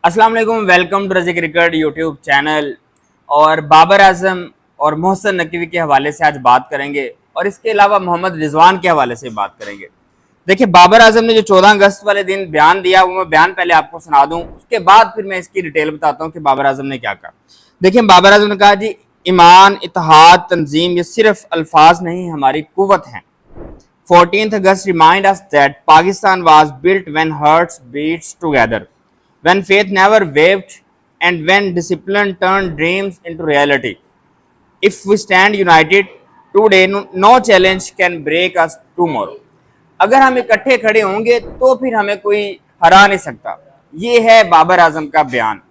अस्सलाम वालेकुम, welcome to रज़ी क्रिकेट यूट्यूब चैनल। और बाबर आजम और मोहसिन नकवी के हवाले से आज बात करेंगे और इसके अलावा मोहम्मद रिजवान के हवाले से बात करेंगे। देखिए, बाबर आजम ने जो 14 अगस्त वाले दिन बयान दिया वो मैं बयान पहले आपको सुना दूं, उसके बाद फिर मैं इसकी डिटेल बताता हूं कि बाबर आजम ने क्या कहा। देखिए, बाबर आजम ने कहा जी, ईमान, इत्तेहाद, तंजीम ये सिर्फ अल्फाज नहीं, हमारी कुव्वत हैं। 14th August remind us that Pakistan was built when hearts beats together, when faith never wavered, and when discipline turned dreams into reality. If we stand united today, no challenge can break us tomorrow. अगर हम इकट्ठे खड़े होंगे तो फिर हमें कोई हरा नहीं सकता। ये है बाबर आजम का बयान।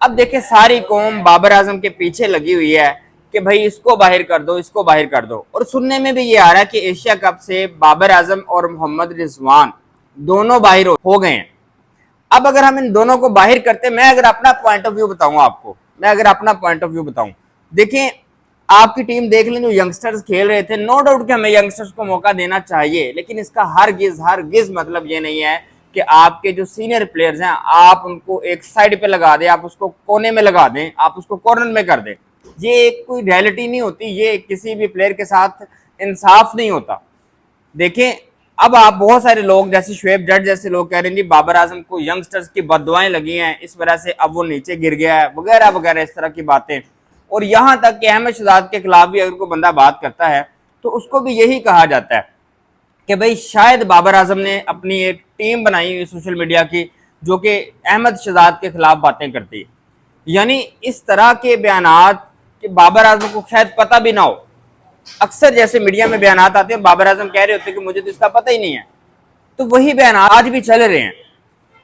अब देखिए, सारी कौम बाबर आजम के पीछे लगी हुई है कि भाई इसको बाहर कर दो, इसको बाहर कर दो। और सुनने में भी ये आ रहा है कि एशिया कप से बाबर आजम और मोहम्मद रिजवान दोनों बाहर हो गए हैं। अब अगर हम इन दोनों को बाहर करते, मैं अगर अपना पॉइंट ऑफ व्यू बताऊं आपको, देखिए, आपकी टीम देख लें जो यंगस्टर्स खेल रहे थे, नो डाउट कि हमें यंगस्टर्स को मौका देना चाहिए, लेकिन इसका हरगिज मतलब ये नहीं है कि आपके जो सीनियर प्लेयर्स हैं आप उनको एक साइड पे लगा दें, आप उसको कोने में लगा दें, आप उसको कॉर्नर में कर दें। ये कोई रियलिटी नहीं होती, ये किसी भी प्लेयर के साथ इंसाफ नहीं होता। देखें, अब आप बहुत सारे लोग जैसे शुएब जट जैसे लोग कह रहे हैं जी बाबर आजम को यंगस्टर्स की बददुआएं लगी हैं, इस वजह से अब वो नीचे गिर गया है, वगैरह वगैरह इस तरह की बातें। और यहां तक कि अहमद शहजाद के खिलाफ भी अगर कोई बंदा बात करता है तो उसको भी यही कहा जाता है कि भाई शायद बाबर आजम ने अपनी एक टीम बनाई हुई सोशल मीडिया की जो कि अहमद शहजाद के खिलाफ बातें करती है। यानी इस तरह के बयानात कि बाबर आजम को शायद पता भी ना हो। अक्सर जैसे मीडिया में बयानात आते हैं, बाबर आजम कह रहे होते हैं कि मुझे तो इसका पता ही नहीं है, तो वही बयान आज भी चल रहे हैं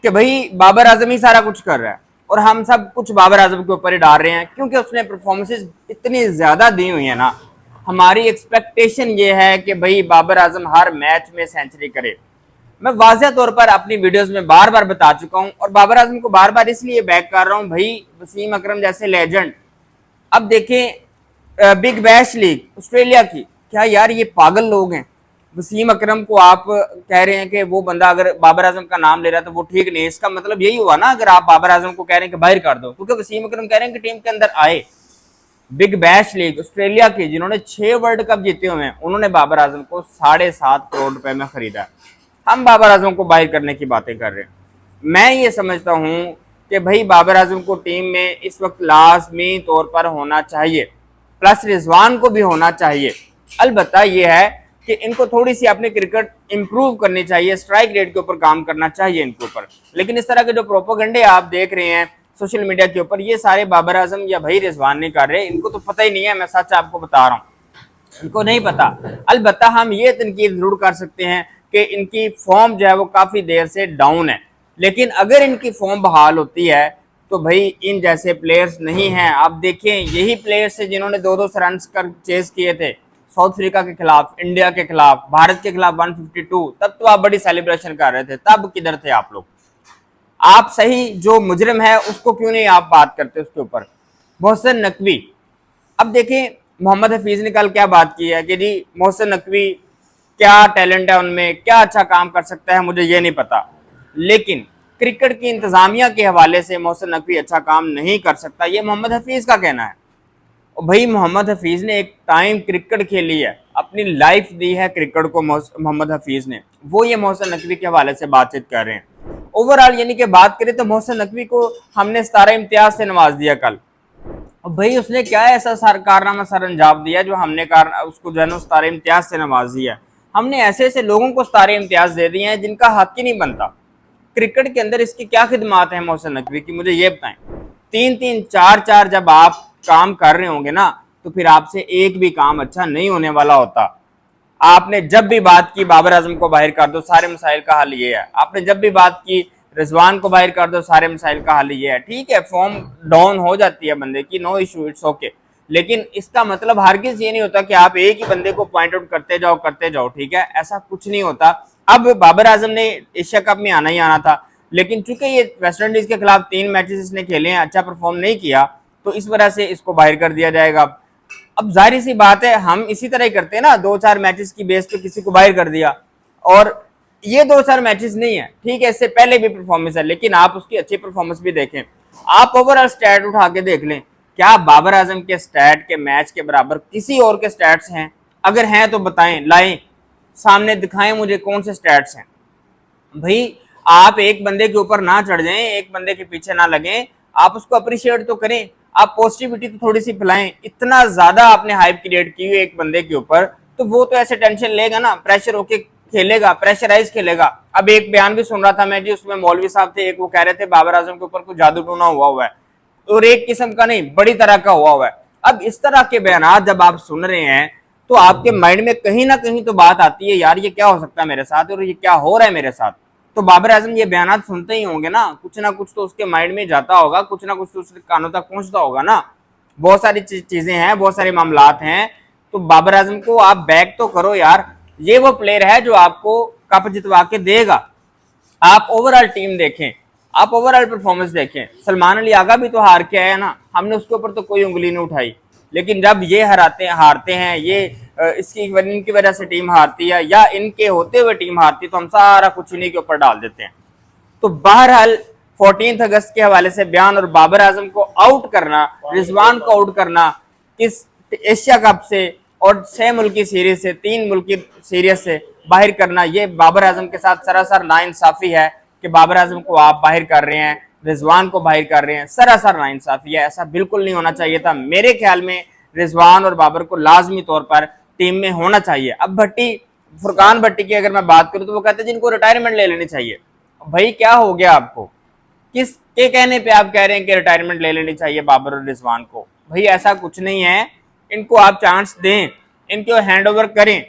कि भाई बाबर आजम ही सारा कुछ कर रहा है और हम सब कुछ बाबर आजम के ऊपर ही डाल रहे हैं क्योंकि उसने परफॉर्मेंसेज इतनी ज्यादा दी हुई है ना। हमारी एक्सपेक्टेशन ये है कि भाई बाबर आजम हर मैच में सेंचुरी करे। मैं वाज़ेह तौर पर अपनी वीडियोस में बार बार बता चुका हूं और बाबर आजम को बार बार इसलिए बैक कर रहा हूं, भाई वसीम अकरम जैसे लेजेंड। अब देखें, बिग बैश लीग ऑस्ट्रेलिया की, क्या यार ये पागल लोग हैं। वसीम अकरम को आप कह रहे हैं कि वो बंदा अगर बाबर आजम का नाम ले रहा है तो वो ठीक नहीं है। इसका मतलब यही हुआ ना, अगर आप बाबर आजम को कह रहे हैं कि बाहर कर दो, क्योंकि वसीम अकरम कह रहे हैं कि टीम के अंदर आए। बिग बैश लीग ऑस्ट्रेलिया की, जिन्होंने 6 वर्ल्ड कप जीते हुए हैं, उन्होंने बाबर आजम को 7.5 करोड़ रुपए में खरीदा। हम बाबर आजम को बाहर करने की बातें कर रहे हैं। मैं ये समझता हूं कि भाई बाबर आजम को टीम में इस वक्त लाजमी तौर पर होना चाहिए, प्लस रिजवान को भी होना चाहिए। अलबत्ता ये है कि इनको थोड़ी सी अपनी क्रिकेट इंप्रूव करनी चाहिए, स्ट्राइक रेट के ऊपर काम करना चाहिए इनके ऊपर। लेकिन इस तरह के जो प्रोपोगंडे आप देख रहे हैं सोशल मीडिया के ऊपर, ये सारे बाबर आजम या भाई रिजवान नहीं कर रहे, इनको तो पता ही नहीं है। मैं सच आपको बता रहा हूँ, इनको नहीं पता। अलबत्ता हम ये तनकीद जरूर कर सकते हैं कि इनकी फॉर्म जो है वो काफ़ी देर से डाउन है, लेकिन अगर इनकी फॉर्म बहाल होती है तो भाई इन जैसे प्लेयर्स नहीं हैं। आप देखें, यही प्लेयर्स है जिन्होंने 2-2 रन कर चेस किए थे साउथ अफ्रीका के खिलाफ, इंडिया के खिलाफ, भारत के खिलाफ 152। तब तो आप बड़ी सेलिब्रेशन कर रहे थे, तब किधर थे आप लोग? आप सही जो मुजरिम है उसको क्यों नहीं आप बात करते उसके ऊपर? मोहसिन नकवी, अब देखें मोहम्मद हफीज ने कल क्या बात की है कि जी मोहसिन नकवी क्या टैलेंट है उनमें, क्या अच्छा काम कर सकता है, मुझे ये नहीं पता, लेकिन क्रिकेट की इंतजामिया के हवाले से मोहसिन नकवी अच्छा काम नहीं कर सकता, ये मोहम्मद हफीज का कहना है। और भाई मोहम्मद हफीज ने एक टाइम क्रिकेट खेली है, अपनी लाइफ दी है क्रिकेट को मोहम्मद हफीज ने, वो ये मोहसिन नकवी के हवाले से बातचीत कर रहे हैं। ओवरऑल यानी कि बात करें तो मोहसिन नकवी को हमने 17 इम्तियाज से नवाज दिया कल। और भाई उसने क्या ऐसा कारनामा सर अंजाम दिया जो हमने उसको जो है ना 17 इम्तियाज से नवाज दिया। हमने ऐसे ऐसे लोगों को 17 इम्तियाज दे दिए हैं जिनका हक ही नहीं बनता। क्रिकेट के अंदर इसकी क्या खिदमात है मोहसिन नकवी की, मुझे ये बताएं। 3-3, 4-4 जब आप काम कर रहे होंगे ना तो फिर आपसे एक भी काम अच्छा नहीं होने वाला होता। आपने जब भी बात की बाबर आजम को बाहर कर दो, सारे मसाइल का हल ये है। आपने जब भी बात की रिजवान को बाहर कर दो, सारे मसाइल का हल ये है। ठीक है, फॉर्म डाउन हो जाती है बंदे की, नो इशू, इट्स ओके, लेकिन इसका मतलब हरगिज ये नहीं होता कि आप एक ही बंदे को पॉइंट आउट करते जाओ। ठीक है, ऐसा कुछ नहीं होता। अब बाबर आजम ने एशिया कप में आना ही आना था, लेकिन चूंकि ये वेस्ट इंडीज के खिलाफ 3 मैचेस इसने खेले हैं, अच्छा परफॉर्म नहीं किया, तो इस वजह से इसको बाहर कर दिया जाएगा। अब जाहिर सी बात है हम इसी तरह ही करते हैं ना, 2-4 मैचेस की बेस पे किसी को बाहर कर दिया और ये 2-4 मैचेस नहीं है, ठीक है, इससे पहले भी परफॉर्मेंस है, लेकिन आप उसकी अच्छी परफॉर्मेंस भी देखें। आप ओवरऑल स्टैट उठा के देख लें, क्या बाबर आजम के स्टैट के मैच के बराबर किसी और के स्टैट्स हैं? अगर हैं तो बताएं, लाएं, सामने दिखाएं मुझे कौन से स्टैट्स हैं। भाई आप एक बंदे के ऊपर ना चढ़ जाएं, एक बंदे के पीछे ना लगें, आप उसको अप्रिशिएट तो करें, आप पॉजिटिविटी तो थोड़ी सी फैलाएं। इतना ज्यादा आपने हाइप क्रिएट की हुई एक बंदे के ऊपर, तो वो तो ऐसे टेंशन लेगा ना, प्रेशर होके खेलेगा, प्रेशराइज खेलेगा। अब एक बयान भी सुन रहा था मैं जी, उसमें मौलवी साहब थे, एक वो कह रहे थे बाबर आजम के ऊपर कुछ जादू टूना हुआ है, और एक किस्म का नहीं, बड़ी तरह का हुआ है। अब इस तरह के बयान जब आप सुन रहे हैं तो आपके माइंड में कहीं ना कहीं तो बात आती है, यार ये क्या हो सकता है मेरे साथ, और ये क्या हो रहा है मेरे साथ। तो बाबर आजम ये बयान सुनते ही होंगे ना, कुछ ना कुछ तो उसके माइंड में जाता होगा, कुछ ना कुछ तो उसके कानों तक पहुंचता होगा ना। बहुत सारी चीजें हैं, बहुत सारे मामलात हैं। तो बाबर आजम को आप बैक तो करो यार, ये वो प्लेयर है जो आपको कप जितवा के देगा। आप ओवरऑल टीम देखें, आप ओवरऑल परफॉर्मेंस देखें। सलमान अली आगा भी तो हार के आया ना, हमने उसके ऊपर तो कोई उंगली नहीं उठाई, लेकिन जब ये हारते हैं, ये इनकी वजह से टीम हारती है या इनके होते हुए टीम हारती है, तो हम सारा कुछ इन्हीं के ऊपर डाल देते हैं। तो बहरहाल 14 अगस्त के हवाले से बयान और बाबर आजम को आउट करना, रिजवान को आउट करना इस एशिया कप से और 6 मुल्की सीरीज से, 3 मुल्की सीरीज से बाहर करना, ये बाबर आजम के साथ सरासर नाइंसाफी है कि बाबर आजम को आप बाहर कर रहे हैं, रिजवान को बाहर कर रहे हैं, सरासर नाइंसाफी है। ऐसा बिल्कुल नहीं होना चाहिए था। मेरे ख्याल में रिजवान और बाबर को लाजमी तौर पर टीम में होना चाहिए। अब फुरकान भट्टी की अगर मैं बात करूं तो वो कहते हैं जिनको रिटायरमेंट ले लेनी चाहिए। भाई क्या हो गया आपको, किस के कहने पे आप कह रहे हैं कि रिटायरमेंट ले लेनी चाहिए बाबर और रिजवान को? भाई ऐसा कुछ नहीं है, इनको आप चांस दें, इनको हैंड ओवर करें।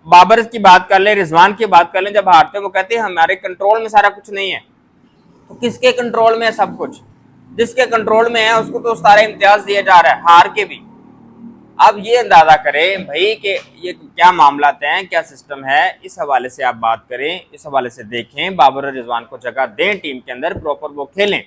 बाबर की बात कर ले, रिजवान की बात कर लें, जब हारते हैं वो कहते हैं हमारे कंट्रोल में सारा कुछ नहीं है। तो किसके कंट्रोल में है सब कुछ? जिसके कंट्रोल में है उसको तो सारा इम्तियाज दिया जा रहा है, हार के भी। आप ये अंदाजा करें भाई कि ये क्या मामला हैं, क्या सिस्टम है, इस हवाले से आप बात करें, इस हवाले से देखें। बाबर और रिजवान को जगह दें टीम के अंदर, प्रॉपर वो खेलें,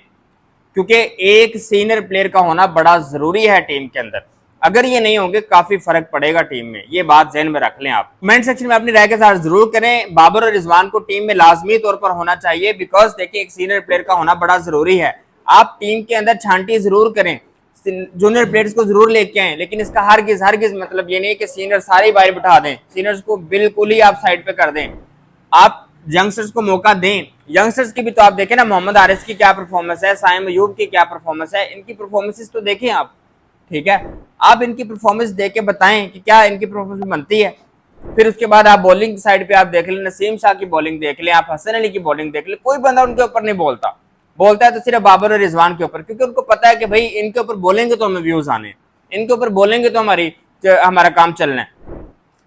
क्योंकि एक सीनियर प्लेयर का होना बड़ा जरूरी है टीम के अंदर। अगर ये नहीं होंगे काफी फर्क पड़ेगा टीम में, ये बात ज़हन में रख लें। आप कमेंट सेक्शन में अपनी राय के साथ जरूर करें। बाबर और रिजवान को टीम में लाजमी तौर पर होना चाहिए, बिकॉज देखिए एक सीनियर प्लेयर का होना बड़ा जरूरी है। आप टीम के अंदर छांटी जरूर करें, जूनियर प्लेयर्स को जरूर लेके आए, लेकिन इसका हरगिज मतलब ये नहीं कि सीनियर सारे बाहर बिठा दें, सीनियर्स को बिल्कुल ही आप साइड पे कर दें। आप यंगस्टर्स को मौका दें। यंगस्टर्स की भी तो आप देखें ना, मोहम्मद आरिस की क्या परफॉर्मेंस है, साइम अयूब की क्या परफॉर्मेंस है, इनकी परफॉर्मेंसेस तो देखें आप, ठीक है। आप इनकी परफॉर्मेंस देख के बताएं कि क्या इनकी परफॉर्मेंस बनती है। फिर उसके बाद आप बॉलिंग साइड पे आप देख लें, नसीम शाह की बॉलिंग देख लें, आप हसन अली की बॉलिंग देख लें, कोई बंदा उनके ऊपर नहीं बोलता है तो सिर्फ बाबर और रिजवान के ऊपर, क्योंकि उनको पता है कि भाई इनके ऊपर बोलेंगे तो हमें व्यूज आने, इनके ऊपर बोलेंगे तो हमारा काम चलना है।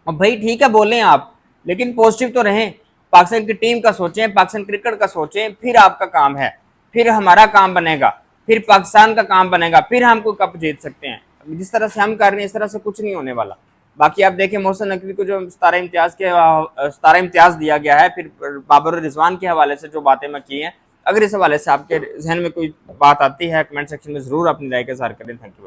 और भाई ठीक है बोलें आप, लेकिन पॉजिटिव तो रहें, पाकिस्तान की टीम का सोचें, पाकिस्तान क्रिकेट का सोचें, फिर आपका काम है, फिर हमारा काम बनेगा, फिर पाकिस्तान का काम बनेगा, फिर हम कोई कप जीत सकते हैं। जिस तरह से हम कर रहे हैं इस तरह से कुछ नहीं होने वाला। बाकी आप देखें मोहसिन नकवी को जो 17 इम्तियाज दिया गया है, फिर बाबर और रिजवान के हवाले से जो बातें मैं की हैं, अगर इस हवाले से आपके जहन में कोई बात आती है कमेंट सेक्शन में जरूर अपनी राय का इज़हार करें। Thank you.